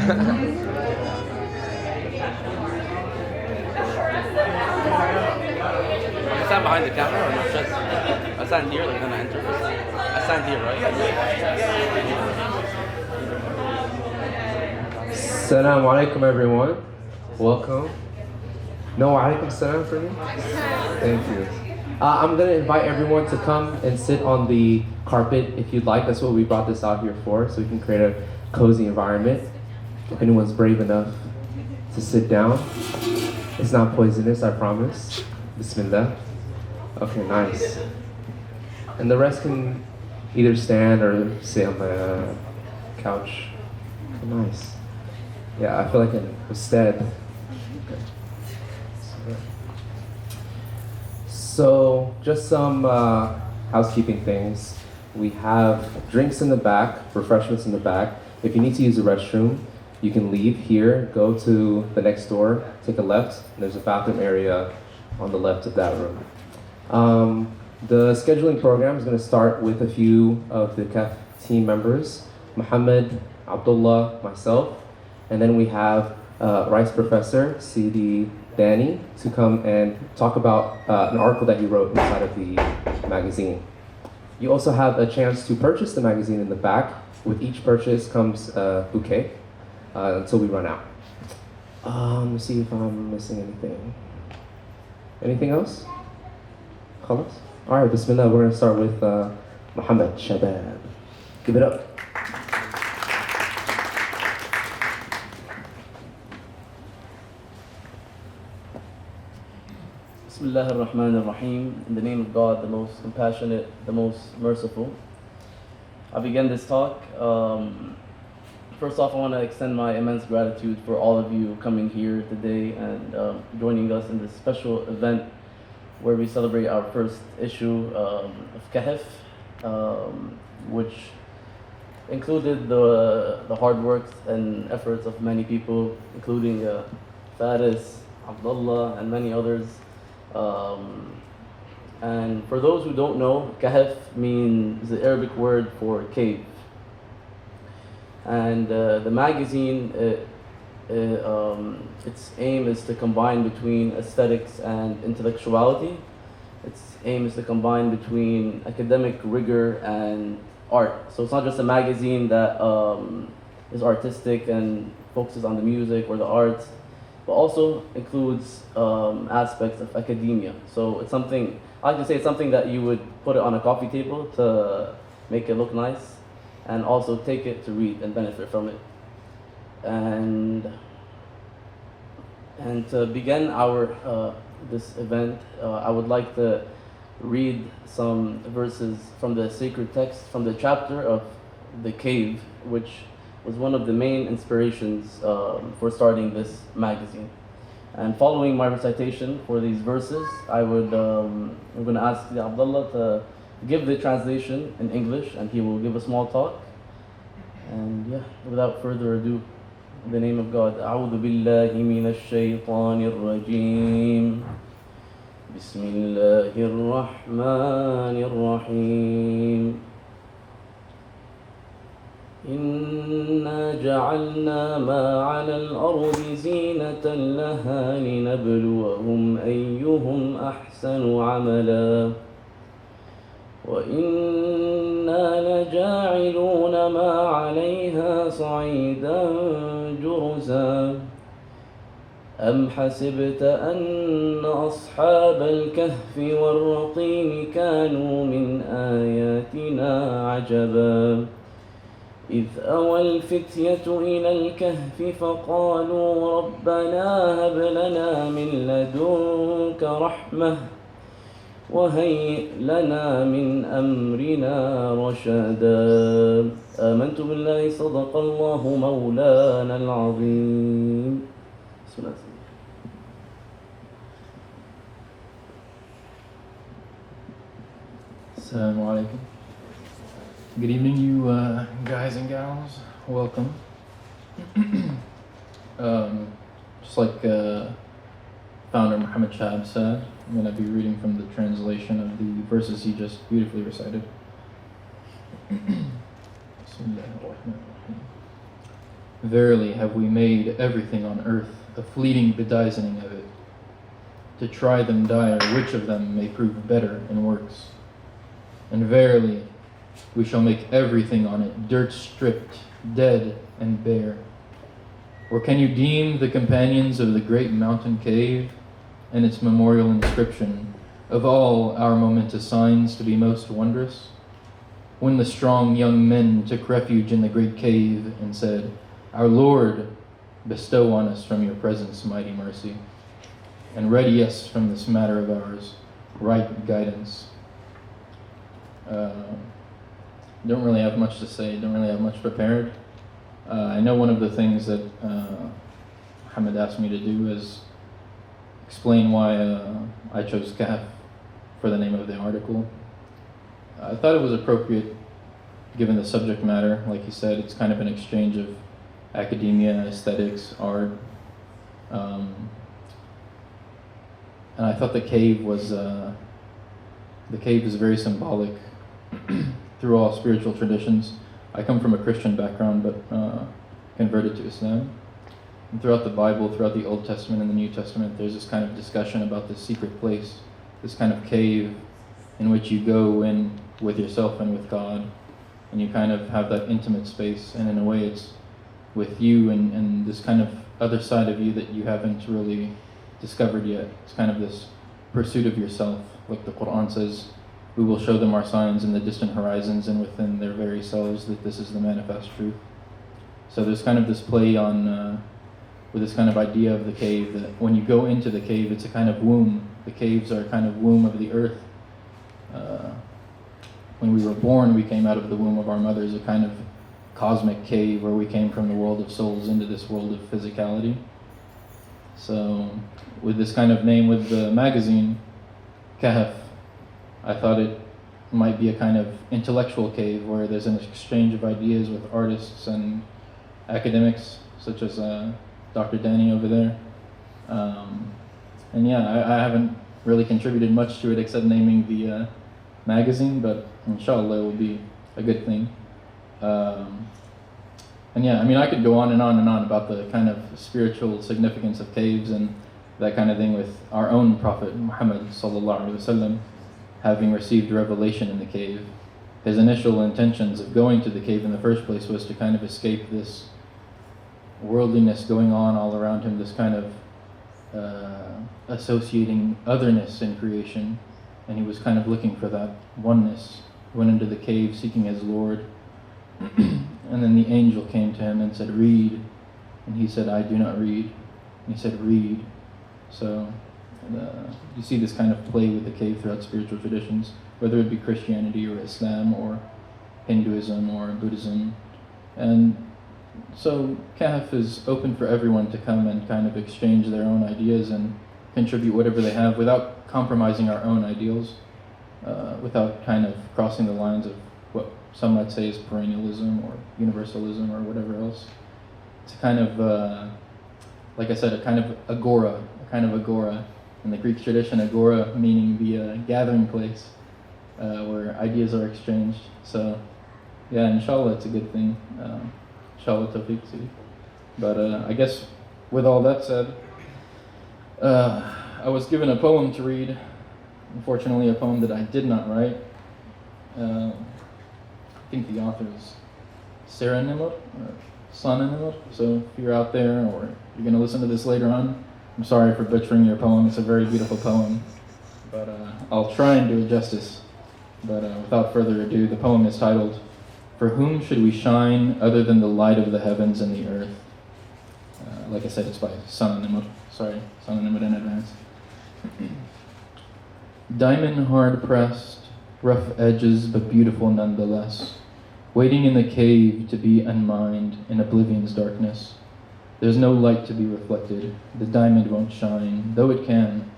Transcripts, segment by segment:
I stand behind the camera or not just? I stand here, like then I enter. I stand here, right? Assalamu alaikum, everyone. Welcome. No, alaikum salam for me. Thank you. I'm going to invite everyone to come and sit on the carpet if you'd like. That's what we brought this out here for, so we can create a cozy environment. If anyone's brave enough to sit down. It's not poisonous, I promise. Bismillah. Okay, nice. And the rest can either stand or sit on the couch. Nice. Yeah, I feel like an Ustad. Okay. So, just some housekeeping things. We have drinks in the back, refreshments in the back. If you need to use the restroom, you can leave here, go to the next door, take a left, and there's a bathroom area on the left of that room. The scheduling program is going to start with a few of the Kahf team members, Muhammad, Abdullah, myself, and then we have Rice Professor, C.D. Danny, to come and talk about an article that he wrote inside of the magazine. You also have a chance to purchase the magazine in the back. With each purchase comes a bouquet until we run out. Let me see if I'm missing anything. Anything else? Khalas? All right, Bismillah, we're going to start with Muhammad Shabab. Give it up. Bismillah ar-Rahman ar-Rahim. In the name of God, the most compassionate, the most merciful. I begin this talk. First off, I want to extend my immense gratitude for all of you coming here today and joining us in this special event where we celebrate our first issue of Kahf, which included the hard work and efforts of many people, including Faris, Abdullah, and many others. And for those who don't know, Kahf means the Arabic word for cave. And the magazine, its aim is to combine between aesthetics and intellectuality. Its aim is to combine between academic rigor and art. So it's not just a magazine that is artistic and focuses on the music or the arts, but also includes aspects of academia. So it's something, I like to say it's something that you would put it on a coffee table to make it look nice, and also take it to read and benefit from it. And to begin our this event, I would like to read some verses from the sacred text from the chapter of the cave, which was one of the main inspirations for starting this magazine. And following my recitation for these verses, I'm going to ask the Abdullah to give the translation in English, and he will give a small talk. And yeah, without further ado, in the name of God, أعوذ بالله من الشيطان الرجيم. بسم الله الرحمن الرحيم. إنا جعلنا ما على الأرض زينة لها لنبلوهم أيهم أحسن عملا وإنا لجاعلون ما عليها صعيدا جرزا أم حسبت أن أصحاب الكهف والرقيم كانوا من آياتنا عجبا إذ أوى الفتية إلى الكهف فقالوا ربنا هب لنا من لدنك رحمة وهيئ لنا من أمرنا رشدا آمنت بالله صدق الله مولانا العظيم. بسم الله. Assalamu alaikum. Good evening, you guys and gals. Welcome. Just like founder Muhammad Shahab said, I'm going to be reading from the translation of the verses he just beautifully recited. Verily have we made everything on earth a fleeting bedizening of it, to try them dire which of them may prove better in works. And verily we shall make everything on it dirt stripped, dead and bare. Or can you deem the companions of the great mountain cave and its memorial inscription of all our momentous signs to be most wondrous? When the strong young men took refuge in the great cave and said, Our Lord, bestow on us from your presence mighty mercy, and ready us from this matter of ours right guidance. Don't really have much to say, don't really have much prepared. I know one of the things that Muhammad asked me to do is explain why I chose Kahf for the name of the article. I thought it was appropriate given the subject matter. Like he said, it's kind of an exchange of academia, aesthetics, art. And I thought the cave is very symbolic through all spiritual traditions. I come from a Christian background, but converted to Islam. And throughout the Bible, throughout the Old Testament and the New Testament, there's this kind of discussion about this secret place, this kind of cave in which you go in with yourself and with God, and you kind of have that intimate space, and in a way it's with you and this kind of other side of you that you haven't really discovered yet. It's kind of this pursuit of yourself. Like the Quran says, we will show them our signs in the distant horizons and within their very selves that this is the manifest truth. So there's kind of this play on, with this kind of idea of the cave, that when you go into the cave, it's a kind of womb. The caves are a kind of womb of the earth. When we were born, we came out of the womb of our mothers, a kind of cosmic cave where we came from the world of souls into this world of physicality. So with this kind of name, with the magazine, Kahf, I thought it might be a kind of intellectual cave where there's an exchange of ideas with artists and academics, such as Dr. Danny over there. And yeah, I haven't really contributed much to it except naming the magazine, but inshallah it will be a good thing. And yeah, I mean, I could go on and on and on about the kind of spiritual significance of caves and that kind of thing, with our own Prophet Muhammad sallallahu alaihi wasallam having received revelation in the cave. His initial intentions of going to the cave in the first place was to kind of escape this worldliness going on all around him, this kind of associating otherness in creation, and he was kind of looking for that oneness. He went into the cave seeking his Lord, and then the angel came to him and said, read, and he said, I do not read, and he said, read. So you see this kind of play with the cave throughout spiritual traditions, whether it be Christianity or Islam or Hinduism or Buddhism. And so Kahf is open for everyone to come and kind of exchange their own ideas and contribute whatever they have without compromising our own ideals, without kind of crossing the lines of what some might say is perennialism or universalism or whatever else. It's a kind of, like I said, a kind of agora. In the Greek tradition, agora meaning the gathering place where ideas are exchanged. So yeah, inshallah it's a good thing. Inshallah tawfiq. But I guess with all that said, I was given a poem to read. Unfortunately, a poem that I did not write. I think the author is Sarah Nimr, or Sana Nimr. So if you're out there or you're going to listen to this later on, I'm sorry for butchering your poem. It's a very beautiful poem, but I'll try and do it justice. But without further ado, the poem is titled, For Whom Should We Shine Other Than the Light of the Heavens and the Earth? Like I said, it's by Sana Nimr. Sorry, Sana Nimr in advance. Diamond hard pressed, rough edges but beautiful nonetheless, waiting in the cave to be unmined in oblivion's darkness. There's no light to be reflected, the diamond won't shine, though it can,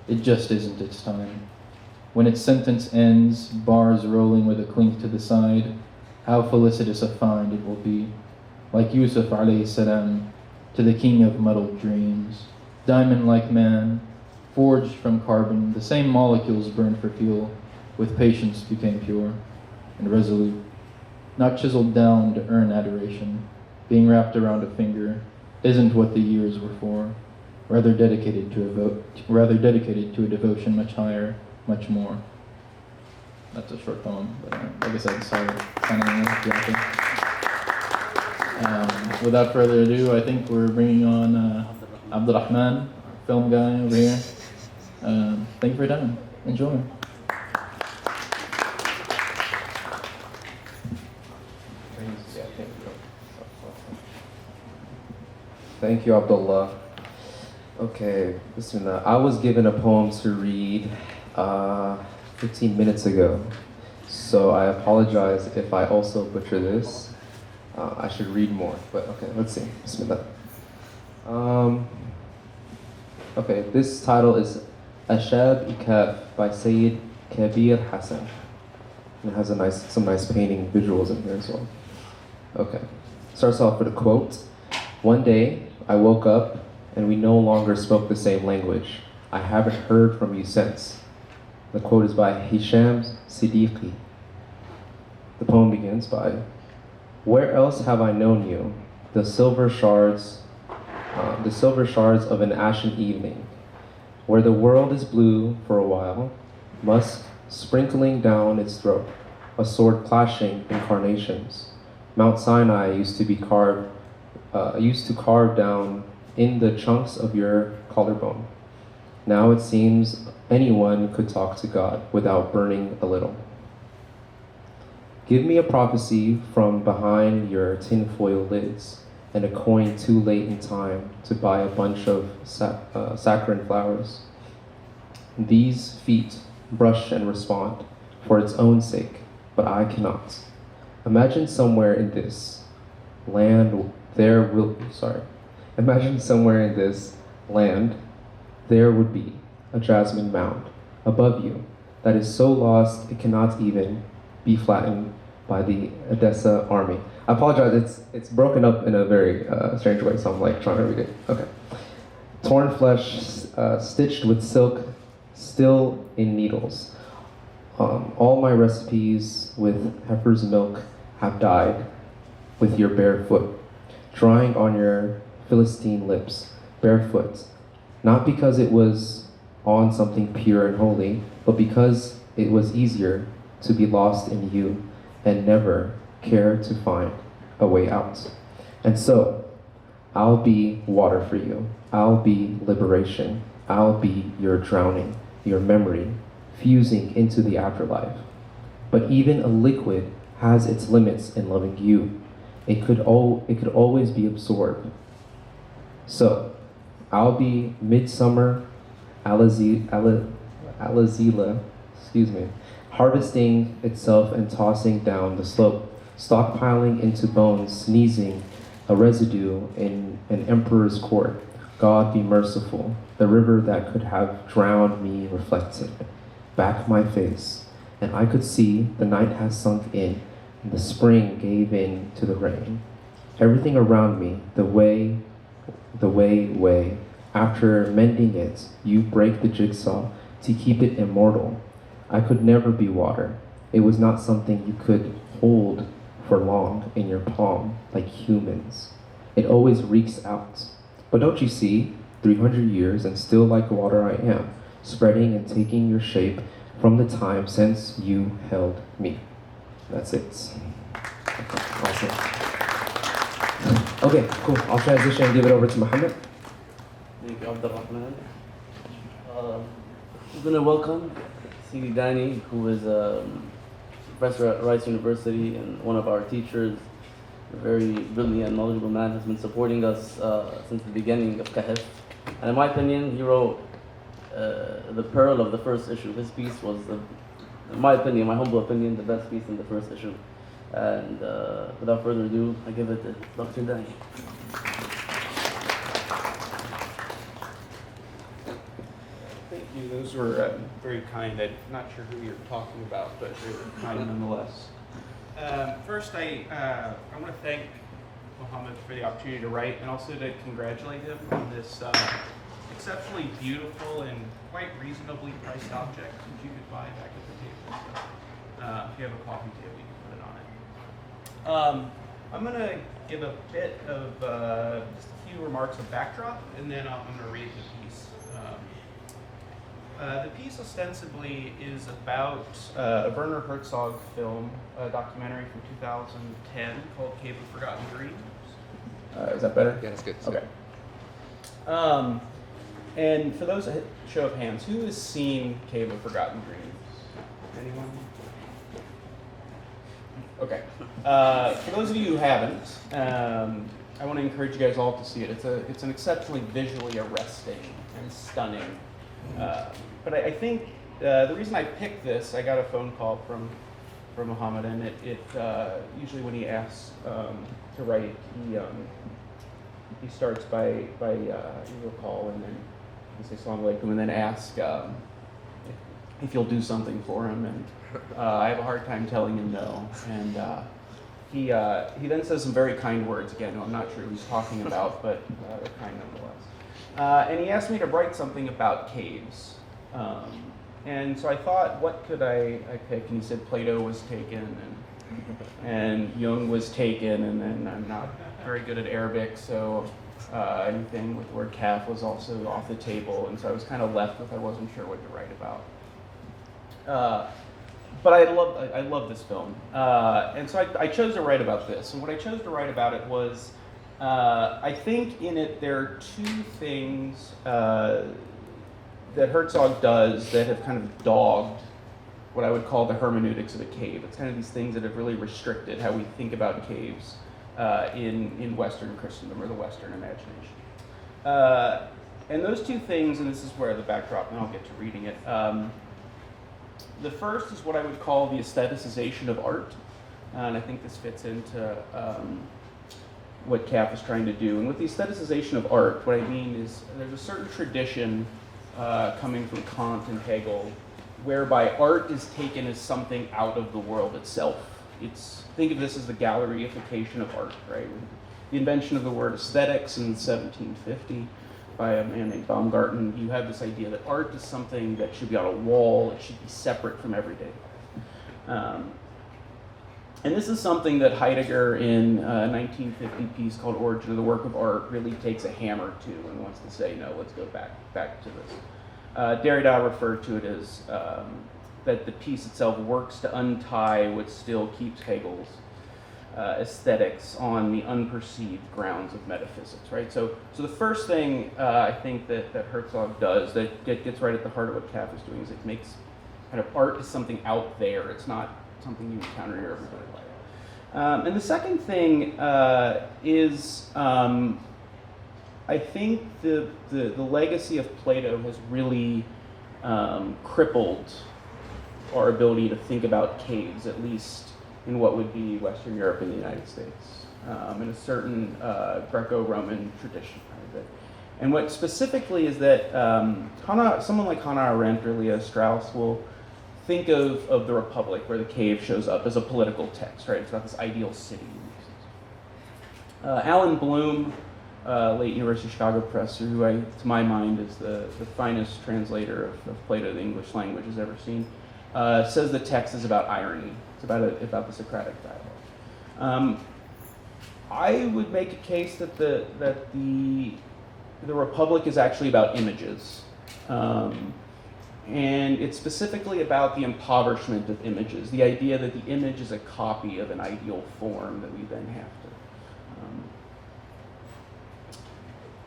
it just isn't its time. When its sentence ends, bars rolling with a clink to the side, how felicitous a find it will be, like Yusuf alayhi salam, to the king of muddled dreams. Diamond like man, forged from carbon, the same molecules burned for fuel, with patience became pure and resolute, not chiseled down to earn adoration, being wrapped around a finger, isn't what the years were for, rather dedicated to a devotion much higher, much more. That's a short poem, but like I said, sorry. Without further ado, I think we're bringing on Abdurrahman, film guy over here. Thank you for your time. Enjoy. Thank you, Abdullah. Okay, Bismillah. I was given a poem to read 15 minutes ago, so I apologize if I also butcher this. I should read more, but okay, let's see. Bismillah. Okay, this title is Ashab Kahf by Sayyid Kabir Hassan. It has some nice painting visuals in here as well. Okay, starts off with a quote. One day, I woke up and we no longer spoke the same language. I haven't heard from you since. The quote is by Hisham Siddiqui. The poem begins by, where else have I known you? The silver shards of an ashen evening, where the world is blue for a while, musk sprinkling down its throat, a sword clashing incarnations. Mount Sinai used to carve down in the chunks of your collarbone. Now it seems anyone could talk to God without burning a little. Give me a prophecy from behind your tinfoil lids, and a coin too late in time to buy a bunch of saccharine flowers. These feet brush and respond for its own sake, but I cannot. Imagine somewhere in this land there would be a jasmine mound above you that is so lost it cannot even be flattened by the Edessa army. I apologize, it's broken up in a very strange way, so I'm like trying to read it. Okay. Torn flesh stitched with silk, still in needles. All my recipes with heifer's milk have died with your bare foot, drying on your Philistine lips, barefoot, not because it was on something pure and holy, but because it was easier to be lost in you and never care to find a way out. And so, I'll be water for you. I'll be liberation. I'll be your drowning, your memory, fusing into the afterlife. But even a liquid has its limits in loving you. It could always be absorbed. So, I'll be midsummer Alazila, harvesting itself and tossing down the slope, stockpiling into bones, sneezing a residue in an emperor's court. God be merciful. The river that could have drowned me reflected back my face, and I could see the night has sunk in, and the spring gave in to the rain. Everything around me, the way. After mending it, you break the jigsaw to keep it immortal. I could never be water. It was not something you could hold for long in your palm like humans. It always reeks out. But don't you see, 300 years and still like water I am, spreading and taking your shape from the time since you held me. That's it. Awesome. Okay, cool. I'll transition and give it over to Muhammad. Thank you, Abdurrahman. We're going to welcome Sidi Dani, who is a professor at Rice University and one of our teachers, a very brilliant and knowledgeable man, has been supporting us since the beginning of Kahf. And in my opinion, he wrote the pearl of the first issue. His piece was, in my opinion, my humble opinion, the best piece in the first issue. And without further ado, I give it to Dr. Dani. Thank you. Those were very kind. I'm not sure who you're talking about, but they were kind nonetheless. First, I want to thank Muhammad for the opportunity to write, and also to congratulate him on this exceptionally beautiful and quite reasonably priced object that you could buy back at the table. So, if you have a coffee table, you can put it on it. I'm going to give a bit of just a few remarks of backdrop, and then I'm going to read the piece. The piece ostensibly is about a Werner Herzog film, a documentary from 2010 called Cave of Forgotten Dreams. Is that better? Yeah, that's good. Okay. And for those, show of hands, who has seen Cave of Forgotten Dreams? Anyone? Okay. For those of you who haven't, I want to encourage you guys all to see it. It's an exceptionally visually arresting and stunning. But I think the reason I picked this, I got a phone call from Muhammad, and it usually when he asks to write, he starts by he'll call and then he'll say Assalamu alaikum and then ask if you'll do something for him, and I have a hard time telling him no, and he then says some very kind words. Again, I'm not sure who he's talking about, but they're kind nonetheless. And he asked me to write something about caves. And so I thought, what could I pick? And he said Plato was taken, and Jung was taken, and then I'm not very good at Arabic, so anything with the word Kahf was also off the table, and so I was kind of left with I wasn't sure what to write about. But I love this film, and so I chose to write about this. And what I chose to write about it was, I think in it there are two things that Herzog does that have kind of dogged what I would call the hermeneutics of a cave. It's kind of these things that have really restricted how we think about caves in Western Christendom or the Western imagination. And those two things, and this is where the backdrop, and I'll get to reading it. The first is what I would call the aestheticization of art, and I think this fits into what Kahf is trying to do. And with the aestheticization of art, what I mean is there's a certain tradition coming from Kant and Hegel, whereby art is taken as something out of the world itself. Think of this as the gallereification of art, right? The invention of the word aesthetics in 1750 by a man named Baumgarten, you have this idea that art is something that should be on a wall, it should be separate from everyday life. And this is something that Heidegger in a 1950 piece called Origin of the Work of Art really takes a hammer to and wants to say, no, let's go back to this. Derrida referred to it as that the piece itself works to untie what still keeps Hegel's aesthetics on the unperceived grounds of metaphysics, right? So the first thing I think that Herzog does that gets right at the heart of what Kahf is doing is it makes kind of art is something out there. It's not something you encounter in your everyday life. And the second thing is I think the legacy of Plato has really crippled our ability to think about caves, at least in what would be Western Europe and the United States, in a certain Greco-Roman tradition. Right? And what specifically is that someone like Hannah Arendt or Leo Strauss will think of the Republic, where the cave shows up, as a political text, right? It's about this ideal city. Alan Bloom, late University of Chicago professor, who to my mind is the finest translator of Plato to the English language has ever seen, says the text is about irony. It's about the Socratic dialogue. I would make a case that the Republic is actually about images. And it's specifically about the impoverishment of images, the idea that the image is a copy of an ideal form that we then have to.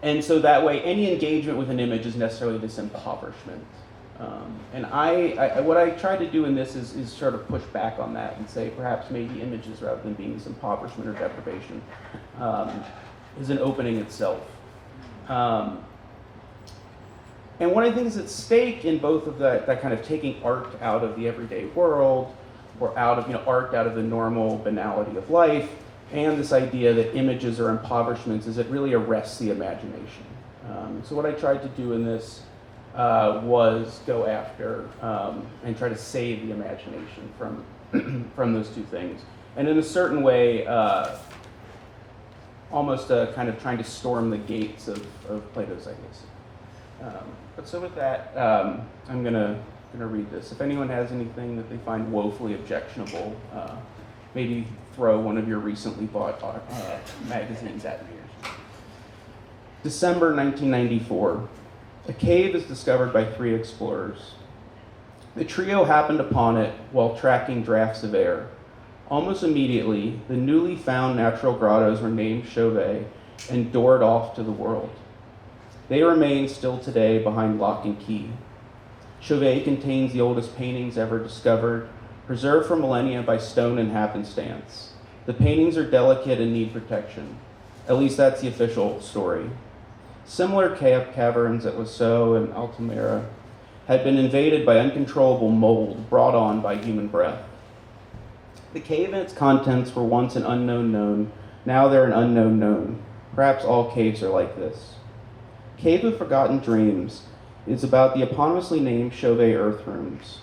And so that way, any engagement with an image is necessarily this impoverishment. And what I try to do in this is sort of push back on that and say perhaps maybe images, rather than being this impoverishment or deprivation, is an opening itself. And what I think is at stake in both of that kind of taking art out of the everyday world, or art out of the normal banality of life, and this idea that images are impoverishments, is it really arrests the imagination. So what I tried to do in this was go after and try to save the imagination from those two things. And in a certain way, almost kind of trying to storm the gates of Plato's ideas. But so with that, I'm gonna read this. If anyone has anything that they find woefully objectionable, maybe throw one of your recently bought magazines at me. December 1994. A cave is discovered by 3 explorers. The trio happened upon it while tracking drafts of air. Almost immediately, the newly found natural grottos were named Chauvet and doored off to the world. They remain still today behind lock and key. Chauvet contains the oldest paintings ever discovered, preserved for millennia by stone and happenstance. The paintings are delicate and need protection. At least that's the official story. Similar caverns at Lascaux and Altamira had been invaded by uncontrollable mold brought on by human breath. The cave and its contents were once an unknown known, now they're an unknown known. Perhaps all caves are like this. Cave of Forgotten Dreams is about the eponymously named Chauvet Earth Rooms.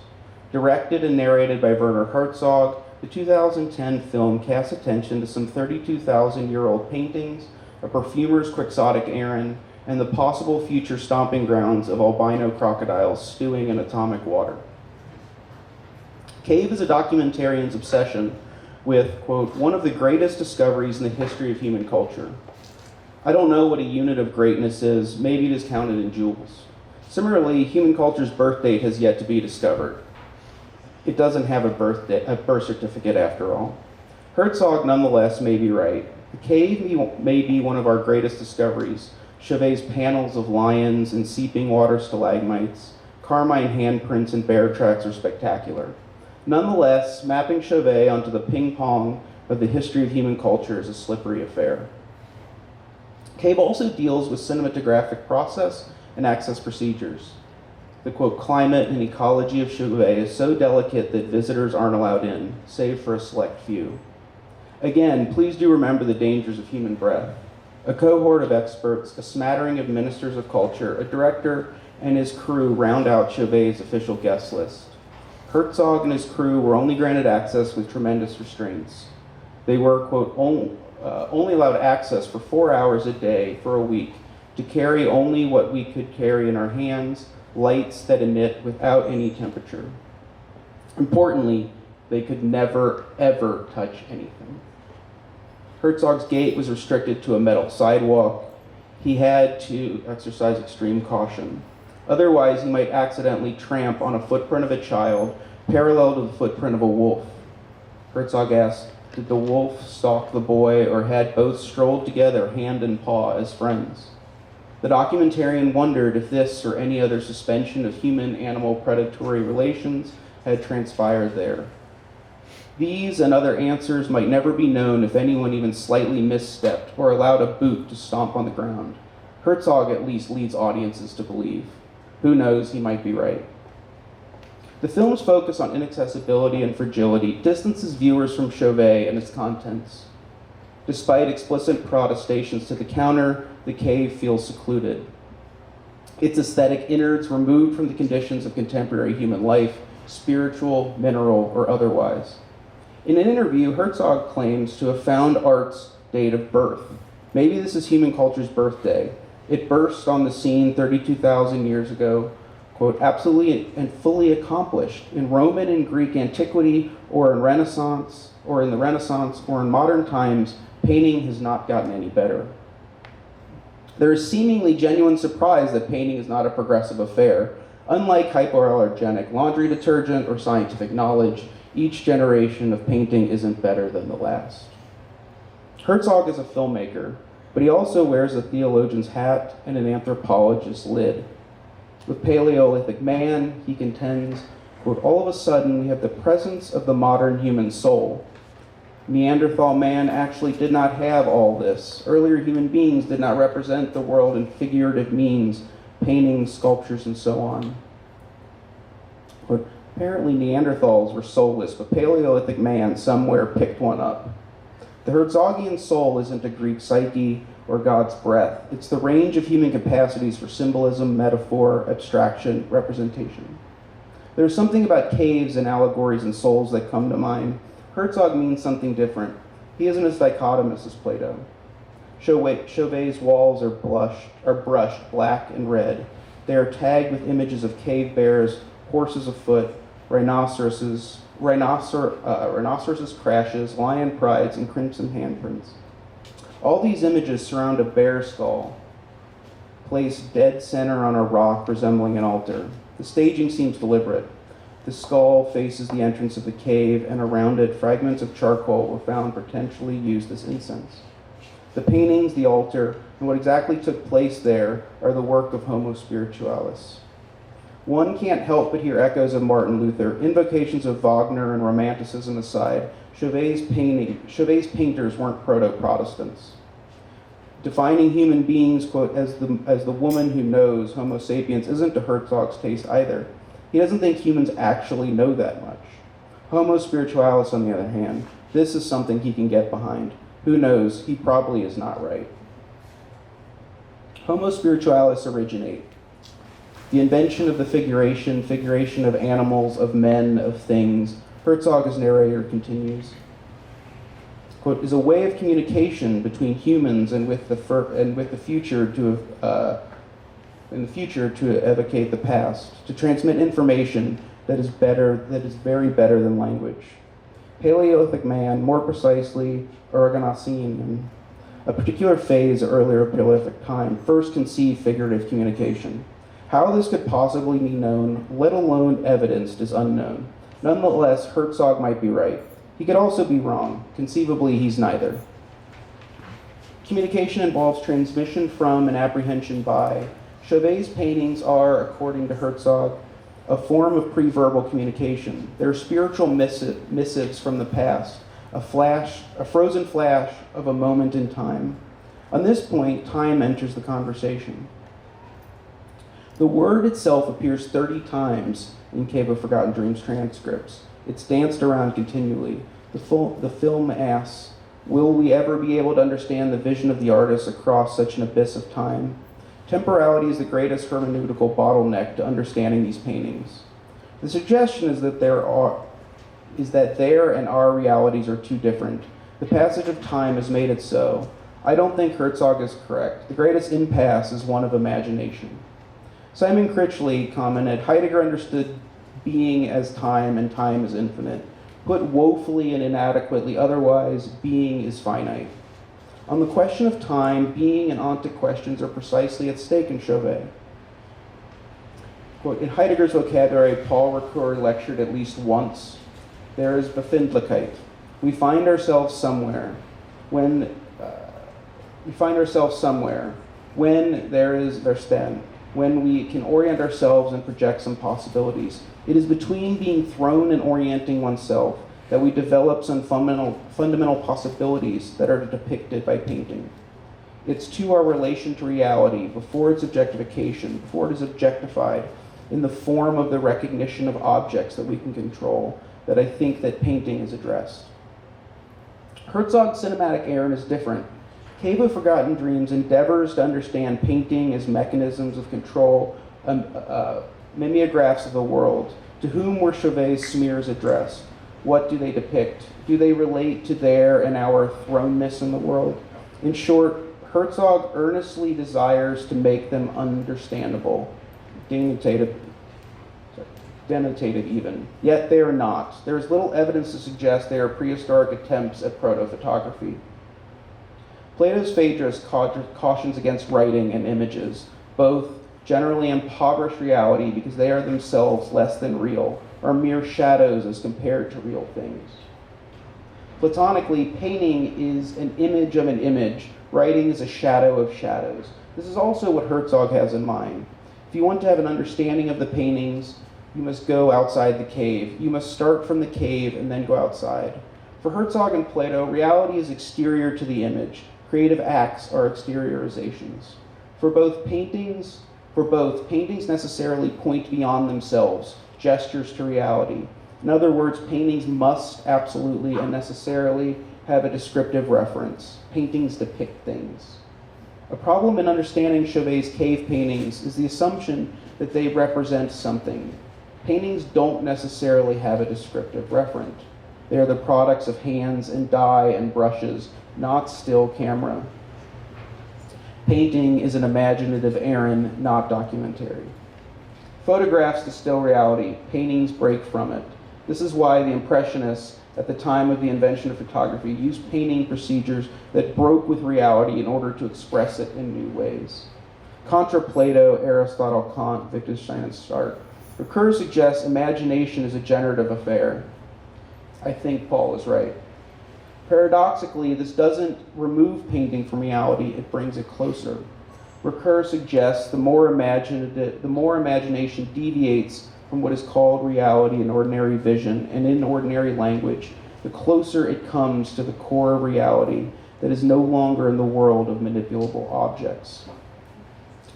Directed and narrated by Werner Herzog, the 2010 film casts attention to some 32,000-year-old paintings, a perfumer's quixotic errand, and the possible future stomping grounds of albino crocodiles stewing in atomic water. Cave is a documentarian's obsession with, quote, one of the greatest discoveries in the history of human culture. I don't know what a unit of greatness is, maybe it is counted in joules. Similarly, human culture's birth date has yet to be discovered. It doesn't have a birth certificate after all. Herzog, nonetheless, may be right. The cave may be one of our greatest discoveries. Chauvet's panels of lions and seeping water stalagmites, carmine handprints and bear tracks are spectacular. Nonetheless, mapping Chauvet onto the ping-pong of the history of human culture is a slippery affair. Cave also deals with cinematographic process and access procedures. The, quote, climate and ecology of Chauvet is so delicate that visitors aren't allowed in, save for a select few. Again, please do remember the dangers of human breath. A cohort of experts, a smattering of ministers of culture, a director and his crew round out Chauvet's official guest list. Herzog and his crew were only granted access with tremendous restraints. They were, quote, only allowed access for 4 hours a day for a week to carry only what we could carry in our hands, lights that emit without any temperature. Importantly, they could never, ever touch anything. Herzog's gait was restricted to a metal sidewalk. He had to exercise extreme caution. Otherwise, he might accidentally tramp on a footprint of a child parallel to the footprint of a wolf. Herzog asked, did the wolf stalk the boy, or had both strolled together hand and paw as friends? The documentarian wondered if this or any other suspension of human-animal predatory relations had transpired there. These and other answers might never be known if anyone even slightly misstepped or allowed a boot to stomp on the ground. Herzog at least leads audiences to believe. Who knows, he might be right. The film's focus on inaccessibility and fragility distances viewers from Chauvet and its contents. Despite explicit protestations to the counter, the cave feels secluded. Its aesthetic innards removed from the conditions of contemporary human life, spiritual, mineral, or otherwise. In an interview, Herzog claims to have found art's date of birth. Maybe this is human culture's birthday. It burst on the scene 32,000 years ago, quote, absolutely and fully accomplished in Roman and Greek antiquity or in the Renaissance, or in modern times, painting has not gotten any better. There is seemingly genuine surprise that painting is not a progressive affair. Unlike hypoallergenic laundry detergent or scientific knowledge, each generation of painting isn't better than the last. Herzog is a filmmaker, but he also wears a theologian's hat and an anthropologist's lid. With Paleolithic man, he contends, quote, all of a sudden we have the presence of the modern human soul. Neanderthal man actually did not have all this. Earlier human beings did not represent the world in figurative means, paintings, sculptures, and so on. But apparently Neanderthals were soulless, but Paleolithic man somewhere picked one up. The Herzogian soul isn't a Greek psyche or God's breath. It's the range of human capacities for symbolism, metaphor, abstraction, representation. There's something about caves and allegories and souls that come to mind. Herzog means something different. He isn't as dichotomous as Plato. Chauvet's walls are brushed black and red. They are tagged with images of cave bears, horses afoot, rhinoceroses, rhinoceros crashes, lion prides, and crimson handprints. All these images surround a bear skull, placed dead center on a rock resembling an altar. The staging seems deliberate. The skull faces the entrance of the cave, and around it, fragments of charcoal were found potentially used as incense. The paintings, the altar, and what exactly took place there are the work of Homo spiritualis. One can't help but hear echoes of Martin Luther, invocations of Wagner and Romanticism aside. Chauvet's painters weren't proto-Protestants. Defining human beings, quote, as the woman who knows, Homo sapiens, isn't to Herzog's taste either. He doesn't think humans actually know that much. Homo spiritualis, on the other hand, this is something he can get behind. Who knows, he probably is not right. Homo spiritualis originate. The invention of the figuration of animals, of men, of things, Herzog, as narrator, continues, quote, is a way of communication between humans and with the future to evocate the past, to transmit information that is very better than language. Paleolithic man, more precisely, Organocene, a particular phase of earlier Paleolithic time, first conceived figurative communication. How this could possibly be known, let alone evidenced, is unknown. Nonetheless, Herzog might be right. He could also be wrong. Conceivably, he's neither. Communication involves transmission from and apprehension by. Chauvet's paintings are, according to Herzog, a form of pre-verbal communication. They're spiritual missives from the past, a frozen flash of a moment in time. On this point, time enters the conversation. The word itself appears 30 times in Cave of Forgotten Dreams transcripts. It's danced around continually. The film asks, will we ever be able to understand the vision of the artist across such an abyss of time? Temporality is the greatest hermeneutical bottleneck to understanding these paintings. The suggestion is that their and our realities are too different. The passage of time has made it so. I don't think Herzog is correct. The greatest impasse is one of imagination. Simon Critchley commented, Heidegger understood being as time and time as infinite. Put woefully and inadequately otherwise, being is finite. On the question of time, being and ontic questions are precisely at stake in Chauvet. Quote, in Heidegger's vocabulary, Paul Ricoeur lectured at least once, there is Befindlichkeit. We find ourselves somewhere. When there is Verstehen, when we can orient ourselves and project some possibilities. It is between being thrown and orienting oneself that we develop some fundamental possibilities that are depicted by painting. It's to our relation to reality, before its objectification, before it is objectified, in the form of the recognition of objects that we can control, that I think that painting is addressed. Herzog's cinematic errand is different. Cave of Forgotten Dreams endeavors to understand painting as mechanisms of control, mimeographs of the world. To whom were Chauvet's smears addressed? What do they depict? Do they relate to their and our thrownness in the world? In short, Herzog earnestly desires to make them understandable, denotative even. Yet they are not. There is little evidence to suggest they are prehistoric attempts at proto-photography. Plato's Phaedrus cautions against writing and images. Both generally impoverish reality because they are themselves less than real, are mere shadows as compared to real things. Platonically, painting is an image of an image. Writing is a shadow of shadows. This is also what Herzog has in mind. If you want to have an understanding of the paintings, you must go outside the cave. You must start from the cave and then go outside. For Herzog and Plato, reality is exterior to the image. Creative acts are exteriorizations. For both, paintings necessarily point beyond themselves, gestures to reality. In other words, paintings must absolutely and necessarily have a descriptive reference. Paintings depict things. A problem in understanding Chauvet's cave paintings is the assumption that they represent something. Paintings don't necessarily have a descriptive referent. They are the products of hands and dye and brushes, not still camera. Painting is an imaginative errand, not documentary. Photographs distill reality. Paintings break from it. This is why the Impressionists, at the time of the invention of photography, used painting procedures that broke with reality in order to express it in new ways. Contra Plato, Aristotle, Kant, Wittgenstein, and Sartre, Ricoeur suggests imagination is a generative affair. I think Paul is right. Paradoxically, this doesn't remove painting from reality, it brings it closer. Ricoeur suggests the more imagination deviates from what is called reality in ordinary vision and in ordinary language, the closer it comes to the core of reality that is no longer in the world of manipulable objects.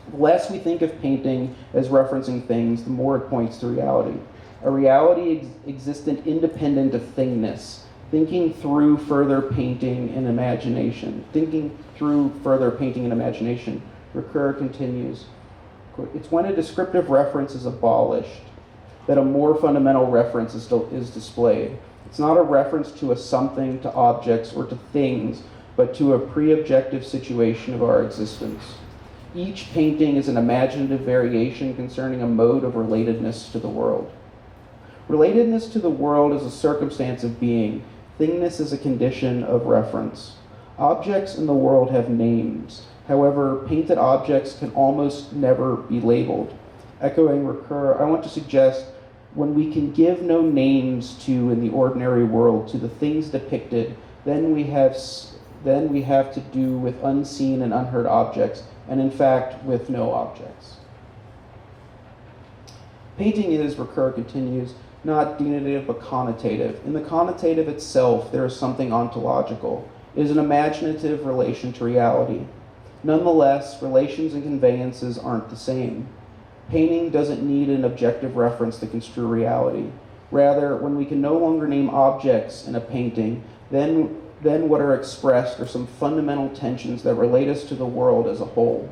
The less we think of painting as referencing things, the more it points to reality. A reality existent independent of thingness, thinking through further painting and imagination. Ricoeur continues, quote, "It's when a descriptive reference is abolished that a more fundamental reference is displayed. It's not a reference to a something, to objects, or to things, but to a pre-objective situation of our existence. Each painting is an imaginative variation concerning a mode of relatedness to the world. Relatedness to the world is a circumstance of being. Thingness is a condition of reference. Objects in the world have names. However, painted objects can almost never be labeled. Echoing Ricoeur, I want to suggest when we can give no names to in the ordinary world to the things depicted, then we have to do with unseen and unheard objects, and in fact, with no objects." Painting is, Ricoeur continues, not denotative but connotative. In the connotative itself, there is something ontological. It is an imaginative relation to reality. Nonetheless, relations and conveyances aren't the same. Painting doesn't need an objective reference to construe reality. Rather, when we can no longer name objects in a painting, then what are expressed are some fundamental tensions that relate us to the world as a whole.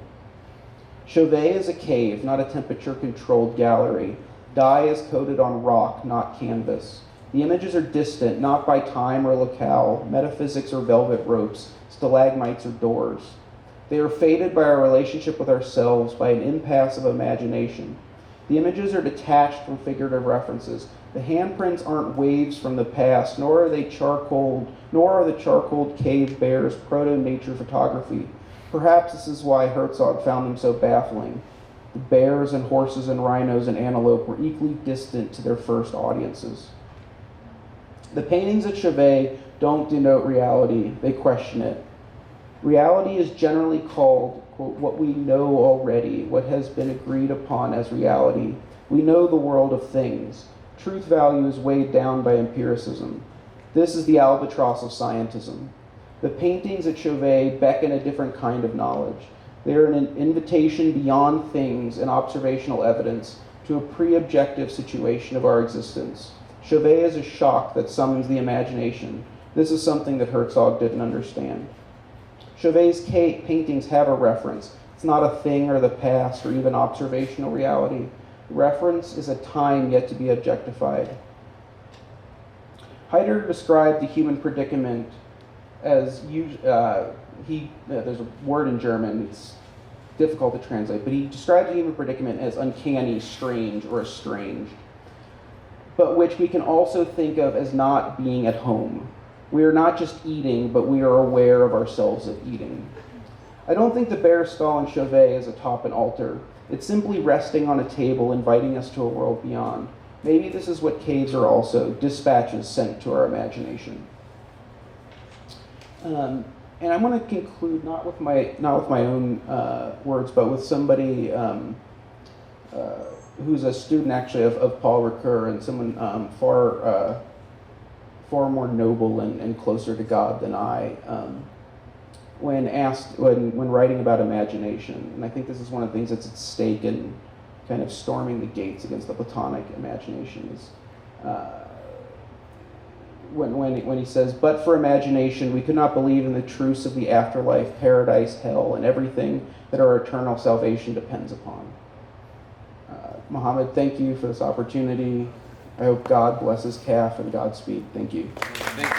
Chauvet is a cave, not a temperature-controlled gallery. Dye is coated on rock, not canvas. The images are distant, not by time or locale, metaphysics or velvet ropes, stalagmites or doors. They are faded by our relationship with ourselves, by an impasse of imagination. The images are detached from figurative references. The handprints aren't waves from the past, nor are the charcoaled cave bears proto-nature photography. Perhaps this is why Herzog found them so baffling. The bears and horses and rhinos and antelope were equally distant to their first audiences. The paintings at Chauvet don't denote reality, they question it. Reality is generally called, quote, what we know already, what has been agreed upon as reality. We know the world of things. Truth value is weighed down by empiricism. This is the albatross of scientism. The paintings at Chauvet beckon a different kind of knowledge. They are an invitation beyond things and observational evidence to a pre-objective situation of our existence. Chauvet is a shock that summons the imagination. This is something that Herzog didn't understand. Chauvet's paintings have a reference. It's not a thing or the past or even observational reality. Reference is a time yet to be objectified. Heidegger described the human predicament as, there's a word in German, it's difficult to translate, but he described the human predicament as uncanny, strange, or estranged, but which we can also think of as not being at home. We are not just eating, but we are aware of ourselves at eating. I don't think the bear skull in Chauvet is atop an altar. It's simply resting on a table, inviting us to a world beyond. Maybe this is what caves are also, dispatches sent to our imagination. And I'm going to conclude not with my own words, but with somebody who's a student actually of Paul Ricoeur and someone far more noble and closer to God than I. When writing about imagination, and I think this is one of the things that's at stake in kind of storming the gates against the Platonic imagination, is when he says, "But for imagination, we could not believe in the truths of the afterlife, paradise, hell, and everything that our eternal salvation depends upon." Mohammed, thank you for this opportunity. I hope God blesses Kahf and Godspeed. Thank you. Thank you.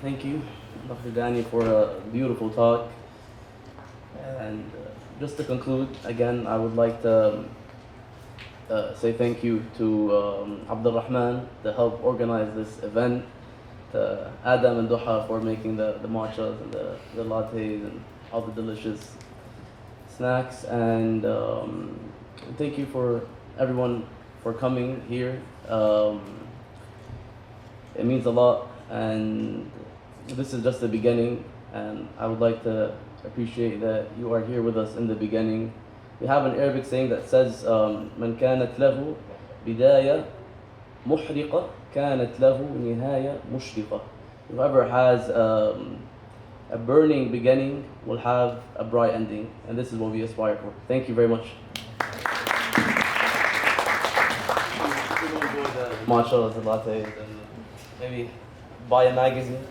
Thank you, Dr. Danny, for a beautiful talk. And just to conclude, again, I would like to say thank you to Abdul Rahman to help organize this event, to Adam and Duha for making the matchas and the lattes and all the delicious snacks. And thank you for everyone for coming here. It means a lot, and this is just the beginning, and I would like to appreciate that you are here with us in the beginning. We have an Arabic saying that says, من كانت له بداية محرقة كانت له نهاية مشرقة. Whoever has a burning beginning will have a bright ending, and this is what we aspire for. Thank you very much. Enjoy the matchas and lattes, and maybe buy a magazine.